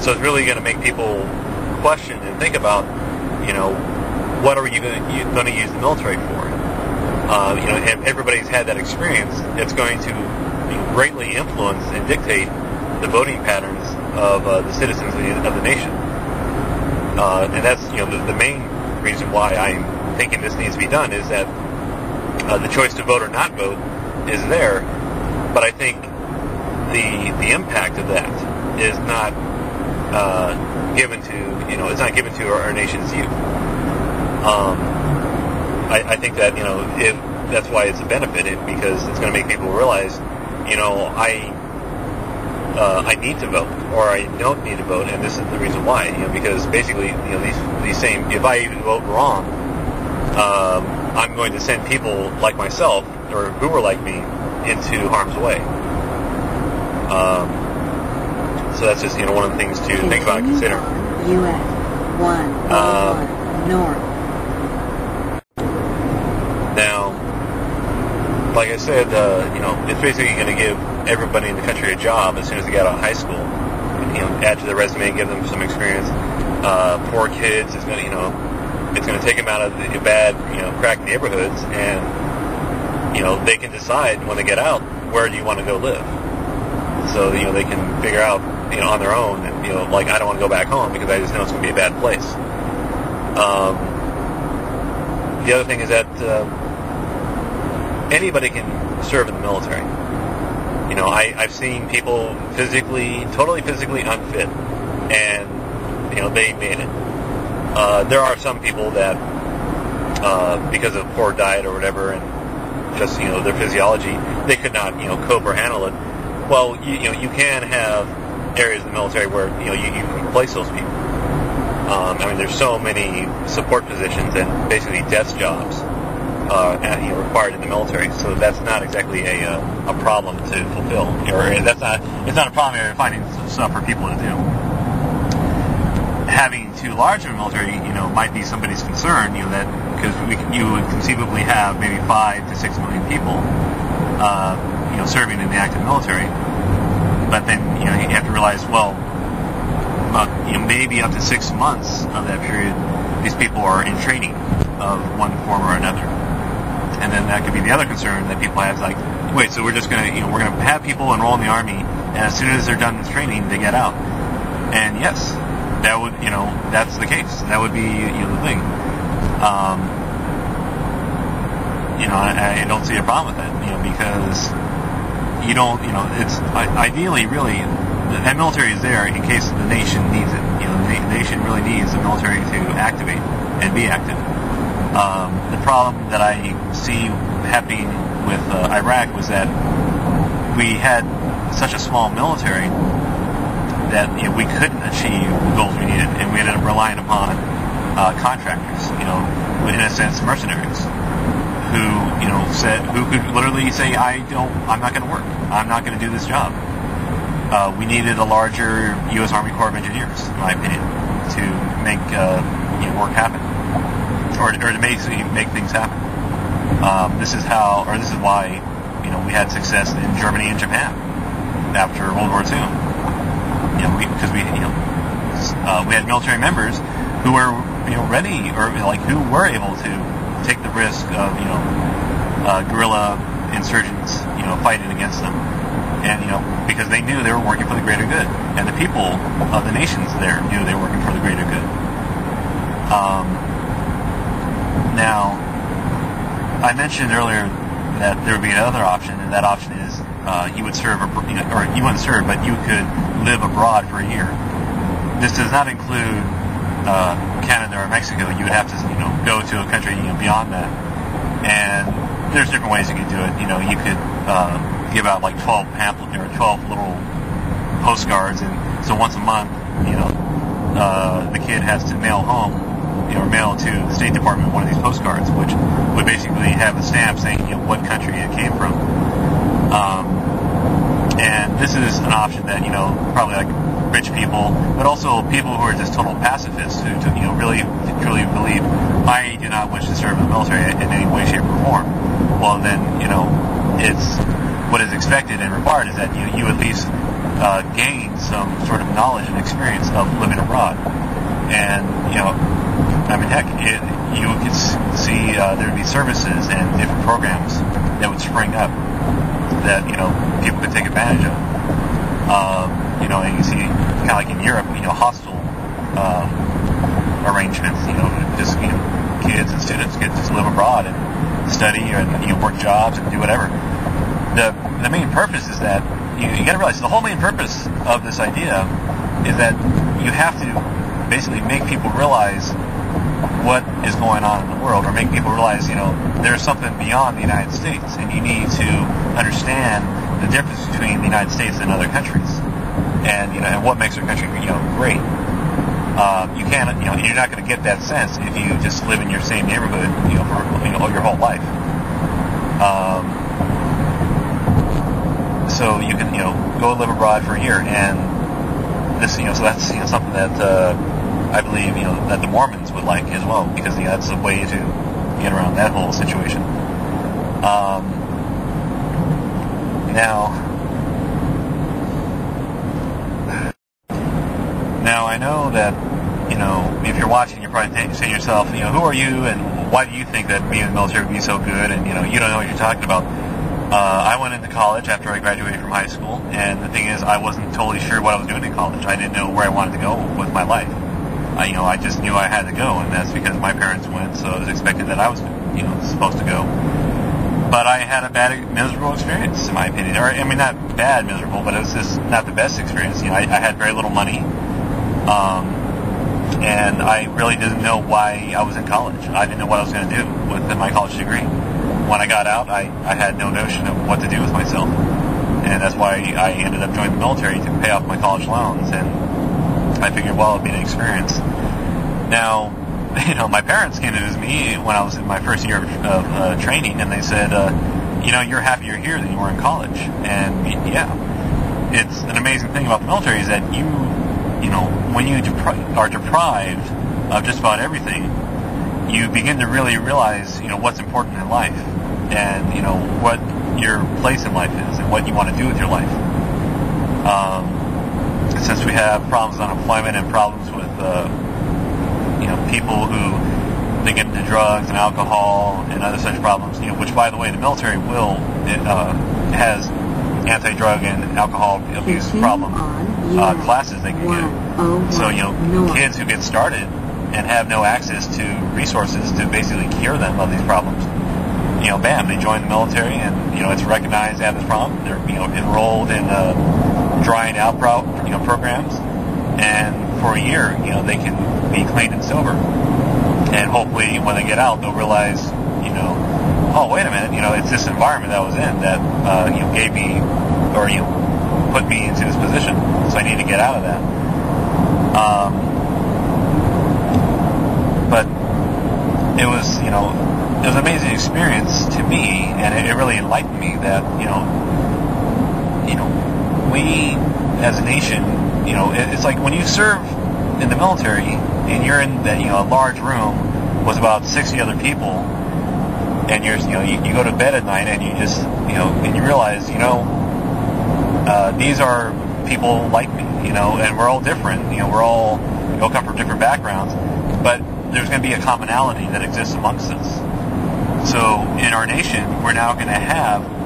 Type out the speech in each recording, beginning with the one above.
So it's really going to make people question and think about, what are you going to use the military for? And everybody's had that experience. It's going to greatly influence and dictate the voting patterns of the citizens of the nation. And that's, the main reason why I'm thinking this needs to be done is that the choice to vote or not vote is there, but I think the impact of that is not given to it's not given to our nation's youth. I think that that's why it's a benefit, because it's going to make people realize I need to vote, or I don't need to vote, and this is the reason why. Because basically these same, if I vote wrong, I'm going to send people like myself or who are like me into harm's way. So that's just one of the things to think about and consider. U.S. 1 North. Now, like I said, it's basically going to give everybody in the country a job as soon as they get out of high school. Add to their resume, give them some experience. Poor kids, it's going to take them out of the bad, crack neighborhoods, and they can decide when they get out, where do you want to go live. So they can figure out on their own, and like, I don't want to go back home because I just know it's going to be a bad place. The other thing is that anybody can serve in the military. I've seen people totally physically unfit, and they made it. There are some people that because of poor diet or whatever, and just their physiology, they could not cope or handle it. Well, you can have areas in the military where you can replace those people. There's so many support positions and basically desk jobs required in the military, so that's not exactly a problem to fulfill, or it's not a problem you're finding stuff for people to do. Having too large of a military, might be somebody's concern, that because you would conceivably have maybe 5 to 6 million people, serving in the active military, but then you have to realize, well, maybe up to 6 months of that period, these people are in training of one form or another. And then that could be the other concern that people have, like, wait, so we're just going to, we're going to have people enroll in the Army, and as soon as they're done with training, they get out. And yes, that would, that's the case. That would be, the thing. I don't see a problem with that, because you don't, it's ideally, really, that military is there in case the nation needs it. The nation really needs the military to activate and be active. The problem that I see happening with Iraq was that we had such a small military that we couldn't achieve the goals we needed, and we ended up relying upon contractors, in a sense, mercenaries, who could literally say, I'm not going to work. I'm not going to do this job. We needed a larger U.S. Army Corps of Engineers, in my opinion, to make work happen, or to make things happen. This is why we had success in Germany and Japan after World War II. Because we had military members who were ready, or who were able to take the risk of guerrilla insurgents fighting against them. And, because they knew they were working for the greater good. And the people of the nations there knew they were working for the greater good. Now, I mentioned earlier that there would be another option, and that option is you would serve, or you wouldn't serve, but you could live abroad for a year. This does not include Canada or Mexico. You would have to, go to a country beyond that. And there's different ways you could do it. You could give out like 12 pamphlets or 12 little postcards, and so once a month, the kid has to mail home, or mail to the State Department one of these postcards, which would basically have a stamp saying what country it came from. And this is an option that probably like rich people, but also people who are just total pacifists who really truly believe, I do not wish to serve in the military in any way, shape, or form. Well, then it's what is expected and required is that you at least gain some sort of knowledge and experience of living abroad. And, I mean, heck, you could see there would be services and different programs that would spring up that, people could take advantage of. And you see, kind of like in Europe, hostel arrangements, just, kids and students get to live abroad and study and, work jobs and do whatever. The main purpose is that you got to realize the whole main purpose of this idea is that you have to basically make people realize what is going on in the world, or make people realize, there's something beyond the United States, and you need to understand the difference between the United States and other countries, and and what makes our country great. You can't, you're not going to get that sense if you just live in your same neighborhood, for your whole life. So you can, go live abroad for a year, and this, so that's something that I believe, that the Mormons would like as well, because that's a way to get around that whole situation. Now I know that, if you're watching, you're probably saying to yourself, who are you, and why do you think that being in the military would be so good, and, you don't know what you're talking about. I went into college after I graduated from high school, and the thing is, I wasn't totally sure what I was doing in college. I didn't know where I wanted to go with my life. I just knew I had to go, and that's because my parents went, so it was expected that I was, supposed to go. But I had a miserable experience, in my opinion. Or, not bad, miserable, but it was just not the best experience. I had very little money, and I really didn't know why I was in college. I didn't know what I was going to do with my college degree. When I got out, I had no notion of what to do with myself, and that's why I ended up joining the military to pay off my college loans, and I figured, well, it'd be an experience. Now, my parents came to visit me when I was in my first year of training, and they said, you're happier here than you were in college. And, yeah, it's an amazing thing about the military is that when you are deprived of just about everything, you begin to really realize, what's important in life, and, what your place in life is, and what you want to do with your life. Since we have problems with unemployment and problems with, people who they get into drugs and alcohol and other such problems, which, by the way, the military has anti-drug and alcohol abuse problem classes they can do. So, kids who get started and have no access to resources to basically cure them of these problems, bam, they join the military, and, it's recognized they have this problem. They're, enrolled in drying out programs, and for a year, they can be clean and sober. And hopefully, when they get out, they'll realize, oh, wait a minute, it's this environment that I was in that, gave me, or, put me into this position, so I need to get out of that. But it was, it was an amazing experience to me, and it really enlightened me that, we, as a nation, it's like when you serve in the military, and you're in that, a large room with about 60 other people, and you go to bed at night, and you just, and you realize, these are people like me, and we're all different, we all come from different backgrounds, but there's going to be a commonality that exists amongst us. So in our nation, we're now going to have,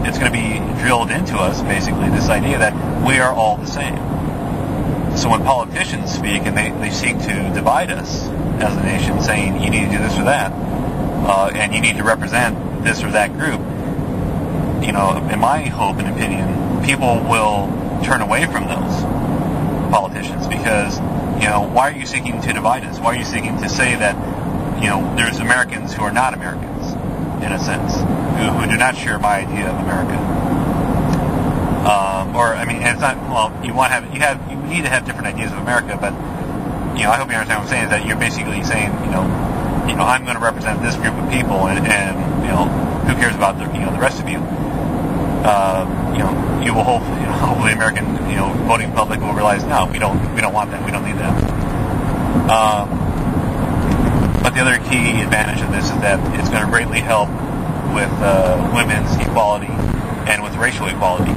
it's going to be drilled into us, basically, this idea that we are all the same. So when politicians speak and they seek to divide us as a nation, saying you need to do this or that, and you need to represent this or that group, in my hope and opinion, people will turn away from those politicians because, why are you seeking to divide us? Why are you seeking to say that, there's Americans who are not Americans, in a sense, who do not share my idea of America? And it's not, well, you need to have different ideas of America, but, I hope you understand what I'm saying, is that you're basically saying, I'm going to represent this group of people, and who cares about the rest of you? You will hopefully the American, voting public will realize, no, we don't want that, we don't need that. But the other key advantage of this is that it's going to greatly help with women's equality and with racial equality.